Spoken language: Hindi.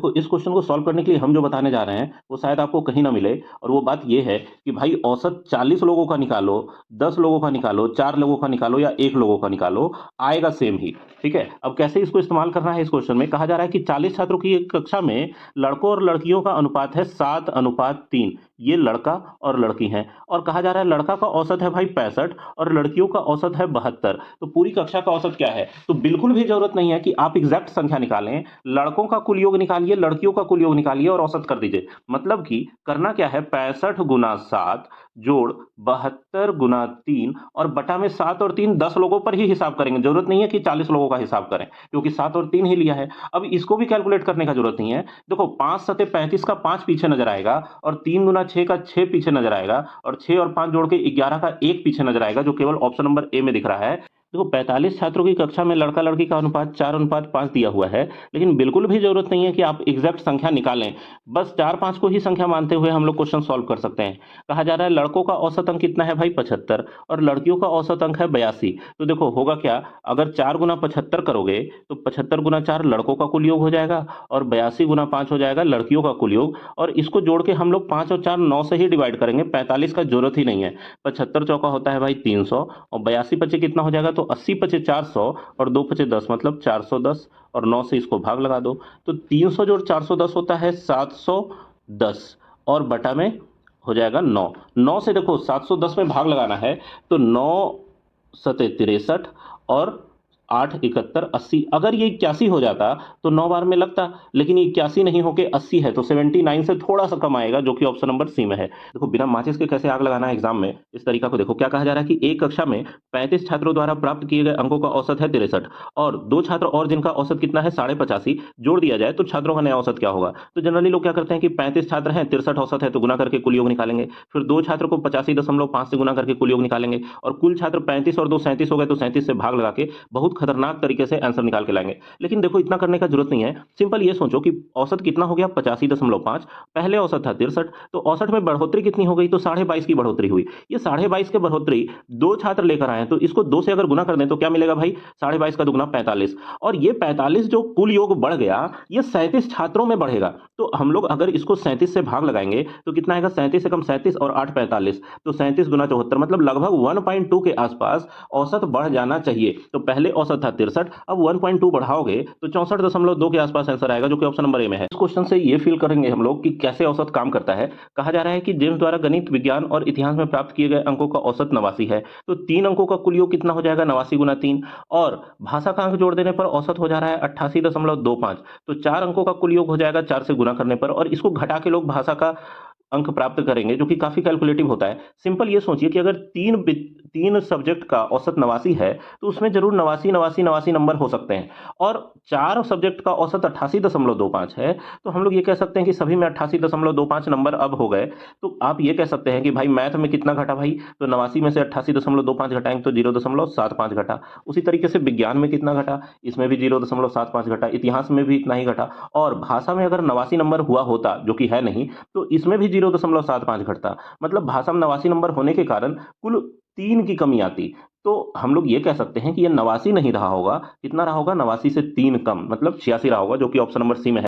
देखो, इस क्वेश्चन को सॉल्व करने के लिए हम जो बताने जा रहे हैं, वो शायद आपको कहीं ना मिले। और वो बात ये है कि भाई औसत 40 लोगों का निकालो, 10 लोगों का निकालो, 4 लोगों का निकालो या 1 लोगों का निकालो, आएगा सेम ही। ठीक है, अब कैसे इसको इस्तेमाल करना है, इस क्वेश्चन में कहा जा रहा है कि 40 छात्रों की एक कक्षा में लड़कों और लड़कियों का अनुपात है 7:3। ये लड़का और लड़की हैं, और कहा जा रहा है लड़का का औसत है भाई 65 और लड़कियों का औसत है 72। तो पूरी कक्षा का औसत क्या है? तो बिल्कुल भी जरूरत नहीं है कि आप एग्जैक्ट संख्या निकालें। लड़कों का कुल योग निकालिए, लड़कियों का कुल योग निकालिए और औसत कर दीजिए। मतलब कि करना क्या है, 65 गुना 7 जोड़ 72 गुना 3 और बटा में 7 और 3 10 लोगों पर ही हिसाब करेंगे। जरूरत नहीं है कि 40 लोगों का हिसाब करें, क्योंकि 7 और 3 ही लिया है। अब इसको भी कैलकुलेट करने का जरूरत नहीं है। देखो, 5 सते 35 का 5 पीछे नजर आएगा, और 3 गुना 6 का 6 पीछे नजर आएगा, और 6 और 5 जोड़ के 11 का 1 पीछे नजर आएगा, जो केवल ऑप्शन नंबर ए में दिख रहा है। देखो, 45 छात्रों की कक्षा में लड़का लड़की का अनुपात 4:5 दिया हुआ है, लेकिन बिल्कुल भी जरूरत नहीं है कि आप एग्जैक्ट संख्या निकालें। बस 4-5 को ही संख्या मानते हुए हम लोग क्वेश्चन सॉल्व कर सकते हैं। कहा जा रहा है लड़कों का औसत अंक कितना है भाई, 75, और लड़कियों का औसत अंक है 82। तो देखो होगा क्या, अगर 4 गुना 75 करोगे तो 75 गुना 4 लड़कों का कुल योग हो जाएगा, और 82 गुना 5 हो जाएगा लड़कियों का कुल योग। और इसको जोड़ के हम लोग 5 और 4 9 से ही डिवाइड करेंगे, 45 का जरूरत ही नहीं है। 75 चौका होता है भाई 300, और 82 पचे कितना हो जाएगा, तो 80 पचे 400, और 2 पचे 10 मतलब 410, और 9 से इसको भाग लगा दो। तो 300 जोड़ 410 होता है 710, और बटा में हो जाएगा 9। 9 से देखो 710 में भाग लगाना है, तो 9 सते 63 और 8 71 80। अगर ये 81 हो जाता तो 9 बार में लगता, लेकिन ये 81 नहीं होके 80 है, तो 79 से थोड़ा सा कम आएगा, जो कि ऑप्शन नंबर सी में है। देखो, बिना माचिस के कैसे आग लगाना है एग्जाम में, इस तरीका को देखो। क्या कहा जा रहा है कि एक कक्षा में 35 छात्रों द्वारा प्राप्त किए गए अंकों का औसत है 63, और 2 छात्र और जिनका औसत कितना है 85.5 जोड़ दिया जाए तो छात्रों का नया औसत क्या होगा। तो जनरली लोग क्या करते हैं कि 35 छात्र हैं, 63 औसत है, तो गुना करके कुल योग निकालेंगे। फिर 2 छात्र को 85.5 से गुना करके कुल योग निकालेंगे, और कुल छात्र 35 और 2 37 हो गए, तो 37 से भाग लगा के बहुत खतरनाक तरीके से आंसर निकाल के लाएंगे। लेकिन देखो, इतना करने का जरूरत नहीं है। सिंपल ये सोचो कि औसत कितना हो गया 85.5, पहले औसत था 63, तो औसत में बढ़ोतरी कितनी हो गई, तो 22.5 की बढ़ोतरी हुई। ये 22.5 की बढ़ोतरी 2 छात्र लेकर आए हैं, तो इसको 2 से अगर गुना कर दें तो क्या मिलेगा भाई, 22.5 का दुगुना 45। और ये 45 जो कुल योग बढ़ गया, ये 37 छात्रों में बढ़ेगा। तो हम लोग अगर इसको 37 से भाग लगाएंगे तो कितना आएगा, 37 से कम 37 और 8 45, तो 37 गुना 74, मतलब लगभग 1.2 के आसपास औसत बढ़ जाना चाहिए। तो पहले औसत था 63, अब 1.2 बढ़ाओगे तो 64.2 के आसपास आंसर आएगा, जो कि ऑप्शन नंबर ए में है। इस क्वेश्चन से ये फील करेंगे हम लोग कि कैसे औसत काम करता है। कहा जा रहा है कि जेम्स द्वारा गणित, विज्ञान और इतिहास में प्राप्त किए गए अंकों का औसत 89 है, तो 3 अंकों का कुल योग कितना हो जाएगा, 89 गुना 3, और भाषा का अंक जोड़ देने पर औसत हो जा रहा है 88.25, तो 4 अंकों का कुल योग हो जाएगा 4 से गुना करने पर, और इसको घटा के लोग भाषा का अंक प्राप्त करेंगे, जो कि काफी कैलकुलेटिव होता है। सिंपल ये सोचिए कि अगर तीन सब्जेक्ट का औसत 89 है, तो उसमें जरूर 89 89 89 नंबर हो सकते हैं, और 4 सब्जेक्ट का औसत 88.25 है, तो हम लोग ये कह सकते हैं कि सभी में 88.25 नंबर अब हो गए। तो आप ये कह सकते हैं कि भाई मैथ में कितना घटा भाई, तो 89 में से 88.25 घटाएंगे तो 0.75 घटा। उसी तरीके से विज्ञान में कितना घटा, इसमें भी 0.75 घटा, इतिहास में भी इतना ही घटा, और भाषा में अगर 89 नंबर हुआ होता, जो कि है नहीं, तो इसमें भी 0.75 घटता। मतलब भाषा में 89 नंबर होने के कारण कुल 3 की कमी आती। तो हम लोग ये कह सकते हैं कि ये 89 नहीं रहा होगा, कितना रहा होगा, 89 से 3 कम, मतलब 86 रहा होगा, जो कि ऑप्शन नंबर सी में है।